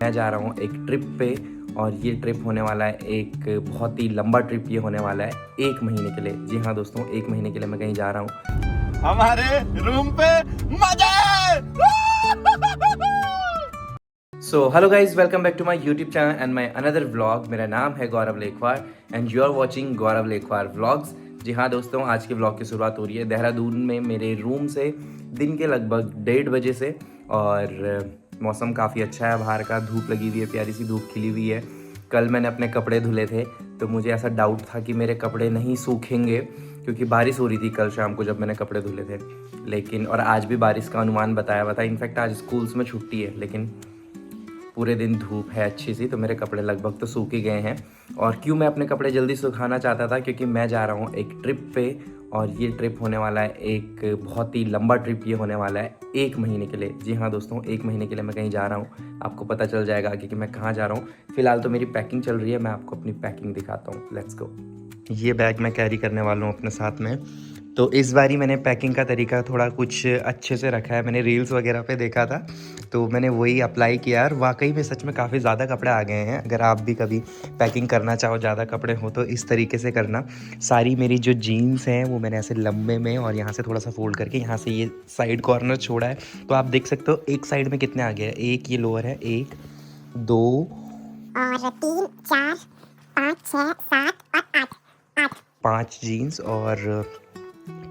मैं जा रहा हूँ एक ट्रिप पे और ये ट्रिप होने वाला है एक बहुत ही लंबा ट्रिप ये होने वाला है 1 महीने के लिए। जी हाँ दोस्तों, 1 महीने के लिए मैं कहीं जा रहा हूँ। हमारे रूम पे मजा है। So hello guys, welcome back to my YouTube channel and my another vlog. मेरा नाम है Gaurav Lekhwar and you are watching Gaurav Lekhwar vlogs. जी हाँ दोस्तों, आज के व्लॉग की शुरुआत हो रही है देहरादून में मेरे रूम से दिन के लगभग 1:30 बजे से। और मौसम काफ़ी अच्छा है, बाहर का धूप लगी हुई है, प्यारी सी धूप खिली हुई है। कल मैंने अपने कपड़े धुले थे तो मुझे ऐसा डाउट था कि मेरे कपड़े नहीं सूखेंगे क्योंकि बारिश हो रही थी कल शाम को जब मैंने कपड़े धुले थे। लेकिन और आज भी बारिश का अनुमान बताया हुआ था। इनफैक्ट आज स्कूल्स में छुट्टी है लेकिन पूरे दिन धूप है अच्छी सी, तो मेरे कपड़े लगभग तो सूख ही गए हैं। और क्यों मैं अपने कपड़े जल्दी सुखाना चाहता था, क्योंकि मैं जा रहा हूँ एक ट्रिप पे और ये ट्रिप होने वाला है एक बहुत ही लंबा ट्रिप ये होने वाला है 1 महीने के लिए। जी हाँ दोस्तों, 1 महीने के लिए मैं कहीं जा रहा हूँ। आपको पता चल जाएगा कि मैं कहाँ जा रहा हूँ। फिलहाल तो मेरी पैकिंग चल रही है, मैं आपको अपनी पैकिंग दिखाता हूँ। Let's go. ये बैग मैं कैरी करने वाला हूँ अपने साथ में। तो इस बारी मैंने पैकिंग का तरीका थोड़ा कुछ अच्छे से रखा है। मैंने रील्स वगैरह पे देखा था तो मैंने वही अप्लाई किया और वाकई में सच में काफ़ी ज़्यादा कपड़े आ गए हैं। अगर आप भी कभी पैकिंग करना चाहो, ज़्यादा कपड़े हो तो इस तरीके से करना। सारी मेरी जो जीन्स हैं वो मैंने ऐसे लंबे में और यहाँ से थोड़ा सा फोल्ड करके यहाँ से ये साइड कॉर्नर छोड़ा है। तो आप देख सकते हो एक साइड में कितने आ गए हैं। एक ये लोअर है, 1 2 और 3 4 5 6 7 और 8 5 जीन्स और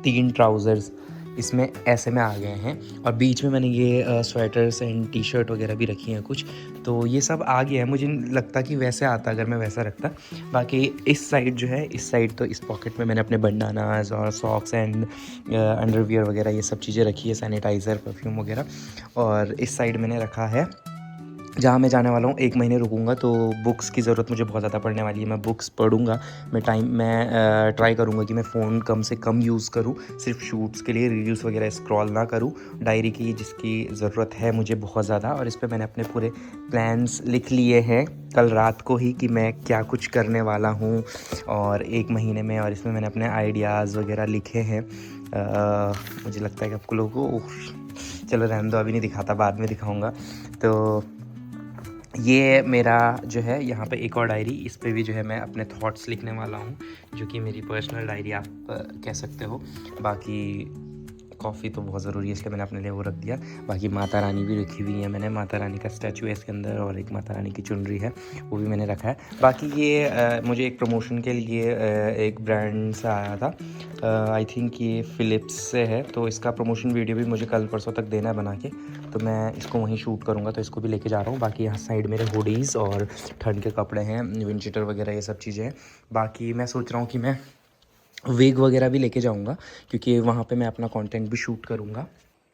3 ट्राउज़र्स इसमें ऐसे में आ गए हैं। और बीच में मैंने ये स्वेटर्स एंड टी शर्ट वगैरह भी रखी हैं कुछ, तो ये सब आ गया है। मुझे नहीं लगता कि वैसे आता अगर मैं वैसा रखता। बाकी इस साइड जो है, इस साइड तो इस पॉकेट में मैंने अपने बंडानाज और सॉक्स एंड अंडरवियर वगैरह ये सब चीज़ें रखी है, सैनिटाइज़र, परफ्यूम वगैरह। और इस साइड मैंने रखा है जहाँ मैं जाने वाला हूँ। 1 महीने रुकूंगा तो बुक्स की ज़रूरत मुझे बहुत ज़्यादा पड़ने वाली है। मैं बुक्स पढ़ूंगा। मैं ट्राई करूँगा कि मैं फ़ोन कम से कम यूज़ करूँ, सिर्फ शूट्स के लिए, रील्स वगैरह स्क्रॉल ना करूँ। डायरी की जिसकी ज़रूरत है मुझे बहुत ज़्यादा, और इस पर मैंने अपने पूरे प्लान्स लिख लिए हैं कल रात को ही कि मैं क्या कुछ करने वाला हूँ और 1 महीने में। और इसमें मैंने अपने आइडियाज़ वगैरह लिखे हैं। मुझे लगता है कि आपको लोगों को, चलो रहने दो, अभी नहीं दिखाता, बाद में दिखाऊँगा। तो ये मेरा जो है यहाँ पे एक और डायरी, इस पे भी जो है मैं अपने थॉट्स लिखने वाला हूँ, जो कि मेरी पर्सनल डायरी आप कह सकते हो। बाकी कॉफ़ी तो बहुत ज़रूरी है इसलिए मैंने अपने लिए वो रख दिया। बाकी माता रानी भी रखी हुई है मैंने, माता रानी का स्टैचू है इसके अंदर और एक माता रानी की चुनरी है, वो भी मैंने रखा है। बाकी ये मुझे एक प्रमोशन के लिए एक ब्रांड से आया था, आई थिंक ये फ़िलिप्स से है। तो इसका प्रमोशन वीडियो भी मुझे कल परसों तक देना है बना के, तो मैं इसको वहीं शूट करूँगा, तो इसको भी लेके जा रहा हूँ। बाकी यहाँ साइड मेरे हुडीज़ और ठंड के कपड़े हैं, विंड शीटर वगैरह ये सब चीज़ें हैं। बाकी मैं सोच रहा हूँ कि मैं वेग वगैरह भी लेके जाऊंगा क्योंकि वहाँ पे मैं अपना कंटेंट भी शूट करूँगा,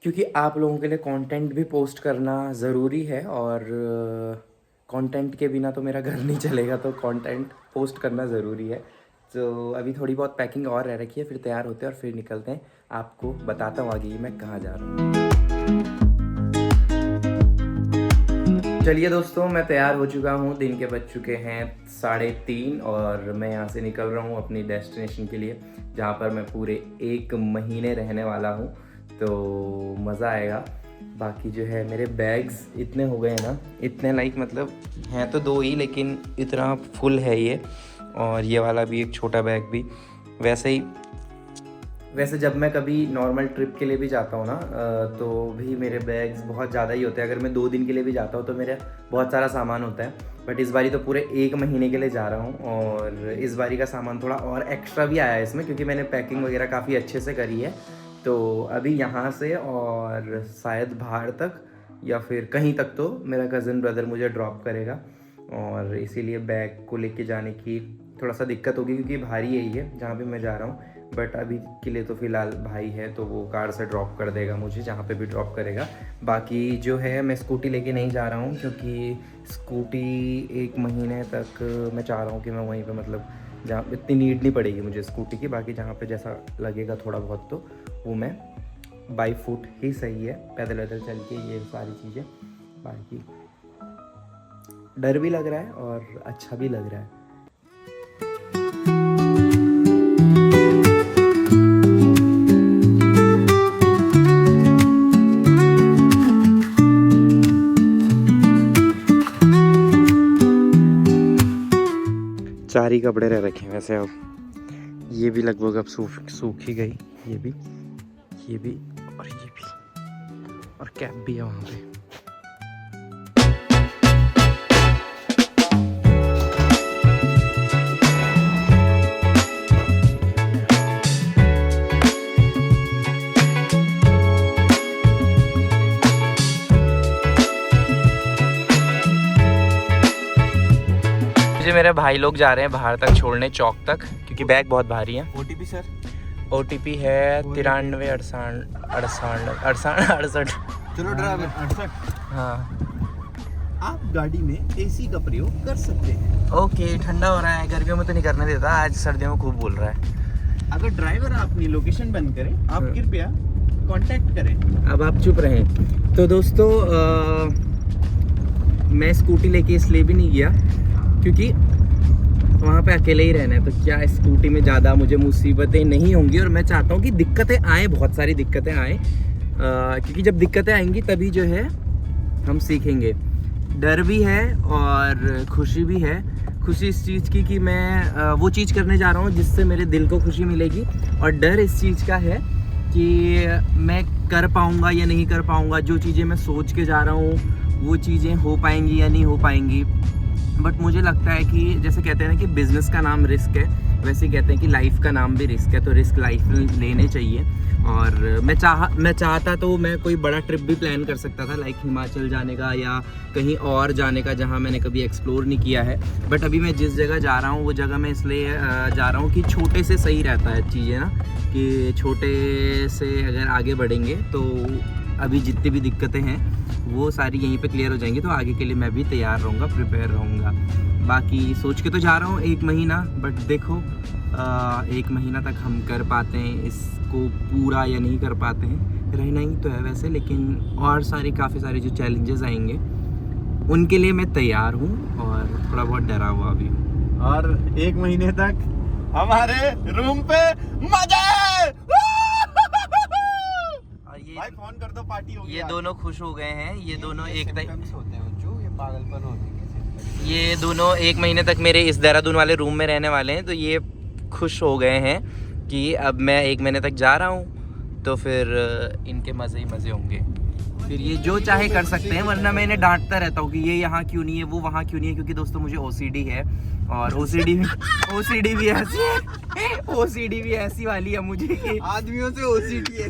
क्योंकि आप लोगों के लिए कंटेंट भी पोस्ट करना ज़रूरी है। और कंटेंट के बिना तो मेरा घर नहीं चलेगा, तो कंटेंट पोस्ट करना ज़रूरी है। तो अभी थोड़ी बहुत पैकिंग और रह रखी है, फिर तैयार होते हैं और फिर निकलते हैं। आपको बताता हूँ आगे मैं कहाँ जा रहा हूँ। चलिए दोस्तों, मैं तैयार हो चुका हूँ। दिन के बज चुके हैं 3:30 और मैं यहाँ से निकल रहा हूँ अपनी डेस्टिनेशन के लिए, जहाँ पर मैं पूरे 1 महीने रहने वाला हूँ। तो मज़ा आएगा। बाकी जो है मेरे बैग्स इतने हो गए ना, इतने लाइक मतलब हैं तो 2 ही, लेकिन इतना फुल है ये। और ये वाला भी एक छोटा बैग भी वैसे जब मैं कभी नॉर्मल ट्रिप के लिए भी जाता हूँ ना, तो भी मेरे बैग्स बहुत ज़्यादा ही होते हैं। अगर मैं 2 दिन के लिए भी जाता हूँ तो मेरा बहुत सारा सामान होता है, बट इस बारी तो पूरे 1 महीने के लिए जा रहा हूँ। और इस बारी का सामान थोड़ा और एक्स्ट्रा भी आया है इसमें, क्योंकि मैंने पैकिंग वगैरह काफ़ी अच्छे से करी है। तो अभी यहाँ से और शायद बाहर तक या फिर कहीं तक तो मेरा कज़न ब्रदर मुझे ड्रॉप करेगा, और इसीलिए बैग को लेके जाने की थोड़ा सा दिक्कत होगी क्योंकि भारी है ये जहाँ पे मैं जा रहा हूँ। बट अभी के लिए तो फ़िलहाल भाई है तो वो कार से ड्रॉप कर देगा मुझे जहाँ पे भी ड्रॉप करेगा। बाकी जो है मैं स्कूटी लेके नहीं जा रहा हूँ, क्योंकि स्कूटी 1 महीने तक मैं चाह रहा हूँ कि मैं वहीं पे, मतलब जहाँ इतनी नीड नहीं पड़ेगी मुझे स्कूटी की। बाकी जहाँ पे जैसा लगेगा थोड़ा बहुत तो वो मैं बाई फुट ही सही है, पैदल वैदल चल के ये सारी चीज़ें। बाकी डर भी लग रहा है और अच्छा भी लग रहा है। सारी कपड़े रह रखे हैं वैसे। अब ये भी लगभग अब सूख ही गई, ये भी और ये भी, और कैप भी है वहाँ पे। मेरे भाई लोग जा रहे हैं बाहर तक छोड़ने, चौक तक, क्योंकि बैग बहुत भारी है। OTP sir? OTP है 93 68। चलो ड्राइवर 68। हाँ आप गाड़ी में AC का प्रयोग कर सकते हैं। ओके, ठंडा हो रहा है, गर्मियों में तो नहीं करने देता, आज सर्दियों में खूब बोल रहा है। अगर ड्राइवर अपनी लोकेशन बंद करें, आप कृपया कांटेक्ट करें। अब आप चुप रहें। तो दोस्तों मैं स्कूटी लेके इसलिए भी नहीं गया क्योंकि वहाँ पे अकेले ही रहना है, तो क्या स्कूटी में ज़्यादा मुझे मुसीबतें नहीं होंगी। और मैं चाहता हूँ कि दिक्कतें आए, बहुत सारी दिक्कतें आए, क्योंकि जब दिक्कतें आएंगी तभी जो है हम सीखेंगे। डर भी है और खुशी भी है। खुशी इस चीज़ की कि मैं वो चीज़ करने जा रहा हूँ जिससे मेरे दिल को खुशी मिलेगी, और डर इस चीज़ का है कि मैं कर पाऊँगा या नहीं कर पाऊँगा। जो चीज़ें मैं सोच के जा रहा हूँ वो चीज़ें हो पाएंगी या नहीं हो पाएंगी। बट मुझे लगता है कि जैसे कहते हैं ना कि बिज़नेस का नाम रिस्क है, वैसे कहते हैं कि लाइफ का नाम भी रिस्क है, तो रिस्क लाइफ में लेने चाहिए। और मैं चाहता तो मैं कोई बड़ा ट्रिप भी प्लान कर सकता था, लाइक हिमाचल जाने का या कहीं और जाने का जहाँ मैंने कभी एक्सप्लोर नहीं किया है। बट अभी मैं जिस जगह जा रहा हूँ वो जगह मैं इसलिए जा रहा हूँ कि छोटे से सही रहता है चीज़ें ना, कि छोटे से अगर आगे बढ़ेंगे तो अभी जितनी भी दिक्कतें हैं वो सारी यहीं पे क्लियर हो जाएंगी, तो आगे के लिए मैं भी तैयार रहूँगा, प्रिपेयर रहूँगा। बाकी सोच के तो जा रहा हूँ 1 महीना, बट देखो 1 महीना तक हम कर पाते हैं इसको पूरा या नहीं कर पाते हैं। रहना ही तो है वैसे, लेकिन और काफ़ी सारे जो चैलेंजेस आएंगे उनके लिए मैं तैयार हूँ और थोड़ा बहुत डरा हुआ भी हूँ। और 1 महीने तक हमारे रूम पे मजा है। भाई फोन कर दो, पार्टी होगी। ये दोनों खुश हो गए हैं, ये दोनों एक होते हैं जो ये पागलपन होते हैं। ये दोनों 1 महीने तक मेरे इस देहरादून वाले रूम में रहने वाले हैं, तो ये खुश हो गए हैं कि अब मैं 1 महीने तक जा रहा हूँ, तो फिर इनके मज़े ही मज़े होंगे। फिर ये जो चाहे कर सकते हैं, वरना मैं इन्हें डांटता रहता हूँ कि ये यहाँ क्यों नहीं है, वो वहाँ क्यों नहीं है, क्योंकि दोस्तों मुझे OCD है। और OCD भी ऐसी है, OCD भी ऐसी वाली है मुझे कि आदमियों से OCD है।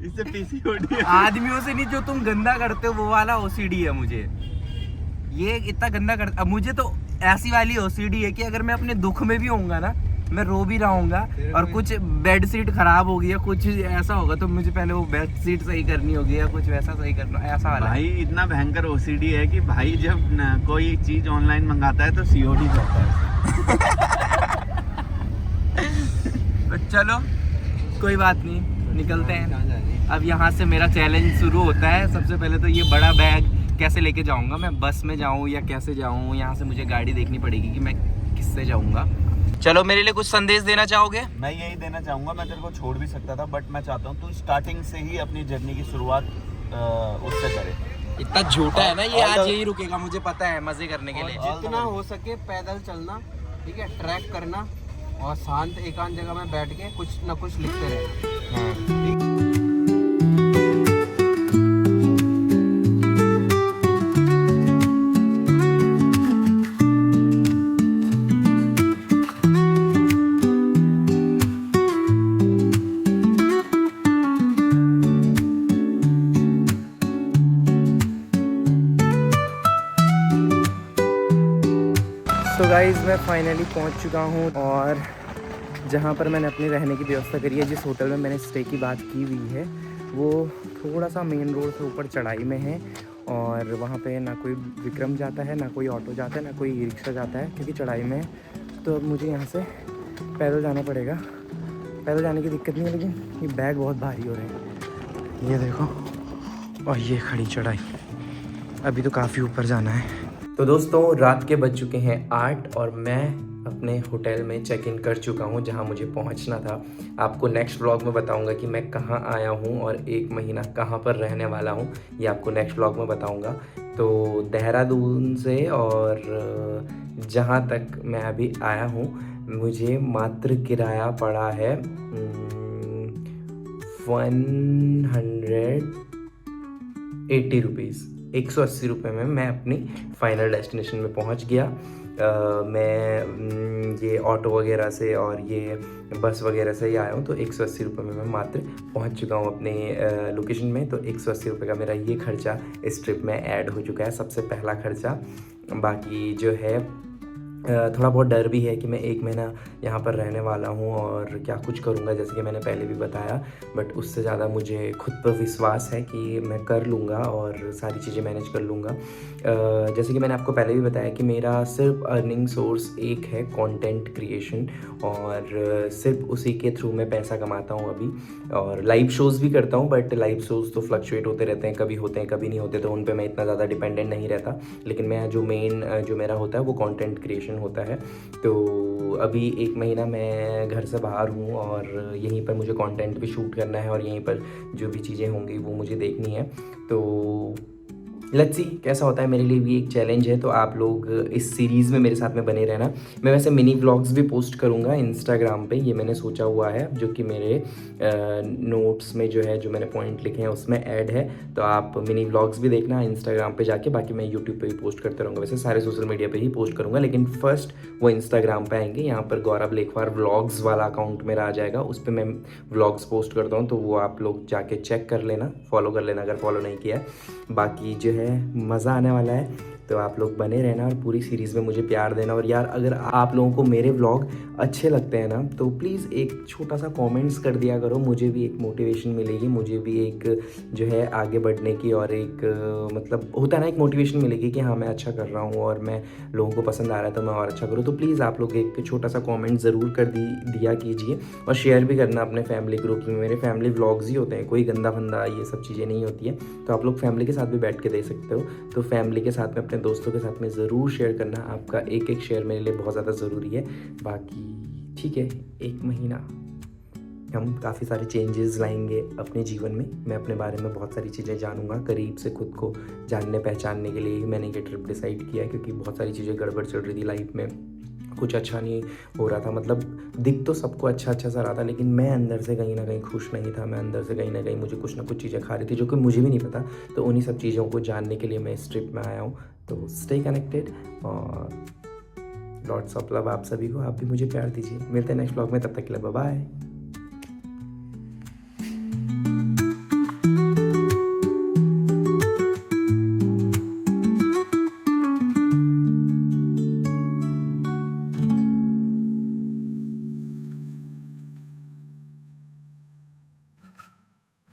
इससे PCOD है। आदमियों से नहीं, जो तुम गंदा करते हो वो वाला OCD है मुझे। ये इतना गंदा अब मुझे तो ऐसी वाली OCD है कि अगर मैं अपने दुख में भी होऊंगा ना, मैं रो भी रहूंगा, और कुछ बेड सीट खराब होगी या कुछ ऐसा होगा तो मुझे पहले वो बेड सीट सही करनी होगी या कुछ वैसा सही करना, ऐसा वाला। भाई इतना भयंकर OCD है कि भाई जब कोई चीज ऑनलाइन मंगाता है तो COD करता है। तो चलो कोई बात नहीं, निकलते हैं। अब यहाँ से मेरा चैलेंज शुरू होता है। सबसे पहले तो ये बड़ा बैग कैसे लेके जाऊँगा, मैं बस में जाऊँ या कैसे जाऊँ, यहाँ से मुझे गाड़ी देखनी पड़ेगी कि मैं किससे जाऊँगा। चलो मेरे लिए कुछ संदेश देना चाहोगे? मैं यही देना चाहूँगा, मैं तेरे को छोड़ भी सकता था, बट मैं चाहता हूँ तू स्टार्टिंग से ही अपनी जर्नी की शुरुआत उससे करे। इतना झूठा है ना ये, आज यही रुकेगा, मुझे पता है, मजे करने के लिए। जितना हो सके पैदल चलना, ठीक है, ट्रैक करना, और शांत एकांत जगह में बैठ के कुछ ना कुछ लिखते रहना। तो गाइज़ मैं फाइनली पहुंच चुका हूं, और जहां पर मैंने अपने रहने की व्यवस्था करी है, जिस होटल में मैंने स्टे की बात की हुई है, वो थोड़ा सा मेन रोड से ऊपर चढ़ाई में है। और वहां पे ना कोई विक्रम जाता है, ना कोई ऑटो जाता है, ना कोई ई रिक्शा जाता है, क्योंकि चढ़ाई में है। तो अब मुझे यहाँ से पैदल जाना पड़ेगा। पैदल जाने की दिक्कत नहीं है, लेकिन ये बैग बहुत भारी हो रहे हैं, ये देखो। और ये खड़ी चढ़ाई, अभी तो काफ़ी ऊपर जाना है। तो दोस्तों रात के बज चुके हैं 8 और मैं अपने होटल में चेक इन कर चुका हूं जहां मुझे पहुंचना था। आपको नेक्स्ट व्लॉग में बताऊंगा कि मैं कहां आया हूं और 1 महीना कहां पर रहने वाला हूं, ये आपको नेक्स्ट व्लॉग में बताऊंगा। तो देहरादून से और जहाँ तक मैं अभी आया हूँ मुझे मात्र किराया पड़ा है 180 रुपीज़, 180 रुपये में मैं अपनी फाइनल डेस्टिनेशन में पहुँच गया। मैं ये ऑटो वगैरह से और ये बस वगैरह से ही आया हूँ, तो 180 रुपये में मैं मात्र पहुँच चुका हूँ अपने लोकेशन में। तो 180 रुपये का मेरा ये खर्चा इस ट्रिप में ऐड हो चुका है, सबसे पहला खर्चा। बाकी जो है थोड़ा बहुत डर भी है कि मैं 1 महीना यहाँ पर रहने वाला हूँ और क्या कुछ करूँगा, जैसे कि मैंने पहले भी बताया। बट उससे ज़्यादा मुझे खुद पर विश्वास है कि मैं कर लूँगा और सारी चीज़ें मैनेज कर लूँगा। जैसे कि मैंने आपको पहले भी बताया कि मेरा सिर्फ अर्निंग सोर्स एक है, कंटेंट क्रिएशन, और सिर्फ उसी के थ्रू मैं पैसा कमाता हूँ अभी। और लाइव शोज़ भी करता हूँ, बट लाइव शोज़ तो फ्लक्चुएट होते रहते हैं, कभी होते हैं कभी नहीं होते, तो उन पर मैं इतना ज़्यादा डिपेंडेंट नहीं रहता। लेकिन मैं जो मेरा होता है वो कंटेंट क्रिएशन होता है। तो अभी 1 महीना मैं घर से बाहर हूँ और यहीं पर मुझे कंटेंट भी शूट करना है और यहीं पर जो भी चीज़ें होंगी वो मुझे देखनी है। तो लेट्स सी कैसा होता है, मेरे लिए भी एक चैलेंज है। तो आप लोग इस सीरीज़ में मेरे साथ में बने रहना। मैं वैसे मिनी व्लॉग्स भी पोस्ट करूँगा इंस्टाग्राम पे, ये मैंने सोचा हुआ है, जो कि मेरे नोट्स में जो है, जो मैंने पॉइंट लिखे हैं उसमें ऐड है। तो आप मिनी व्लॉग्स भी देखना इंस्टाग्राम पे जाके। बाकी मैं यूट्यूब पे भी पोस्ट करता रहूँगा, वैसे सारे सोशल मीडिया पे ही पोस्ट करूँगा, लेकिन फर्स्ट वो इंस्टाग्राम पे आएंगे। यहाँ पर गौरव लेखवार व्लॉग्स वाला अकाउंट मेरा आ जाएगा, उस पर मैं व्लॉग्स पोस्ट करता हूँ, तो वो आप लोग जाके चेक कर लेना, फॉलो कर लेना अगर फॉलो नहीं किया है। बाकी जो है मज़ा आने वाला है, तो आप लोग बने रहना और पूरी सीरीज़ में मुझे प्यार देना। और यार अगर आप लोगों को मेरे व्लॉग अच्छे लगते हैं ना, तो प्लीज़ एक छोटा सा कमेंट्स कर दिया करो, मुझे भी एक मोटिवेशन मिलेगी, मुझे भी एक जो है आगे बढ़ने की, और एक मतलब होता है ना, एक मोटिवेशन मिलेगी कि हाँ मैं अच्छा कर रहा हूँ और मैं लोगों को पसंद आ रहा है तो मैं और अच्छा करूँ। तो प्लीज़ आप लोग एक छोटा सा कॉमेंट ज़रूर कर दिया कीजिए और शेयर भी करना अपने फैमिली ग्रुप में। मेरे फैमिली व्लॉग्स ही होते हैं, कोई गंदा फंदा ये सब चीज़ें नहीं होती है, तो आप लोग फैमिली के साथ भी बैठ के देख सकते हो। तो फैमिली के साथ में, अपने दोस्तों के साथ में ज़रूर शेयर करना, आपका एक शेयर मेरे लिए बहुत ज़्यादा ज़रूरी है। बाकी ठीक है, 1 महीना हम काफ़ी सारे चेंजेस लाएंगे अपने जीवन में। मैं अपने बारे में बहुत सारी चीज़ें जानूंगा, करीब से खुद को जानने पहचानने के लिए ही मैंने ये ट्रिप डिसाइड किया है, क्योंकि बहुत सारी चीज़ें गड़बड़ चल रही थी लाइफ में, कुछ अच्छा नहीं हो रहा था। मतलब दिख तो सबको अच्छा सा रहा था, लेकिन मैं अंदर से कहीं ना कहीं खुश नहीं था। मैं अंदर से कहीं ना कहीं मुझे कुछ ना कुछ चीज़ें खा रही थी जो कि मुझे भी नहीं पता। तो उन्हीं सब चीज़ों को जानने के लिए मैं इस ट्रिप में आया हूँ। तो स्टे कनेक्टेड और लॉट्स ऑफ लव आप सभी को। आप भी मुझे प्यार दीजिए। मिलते हैं नेक्स्ट व्लॉग में, तब तक के लिए बाय बाय।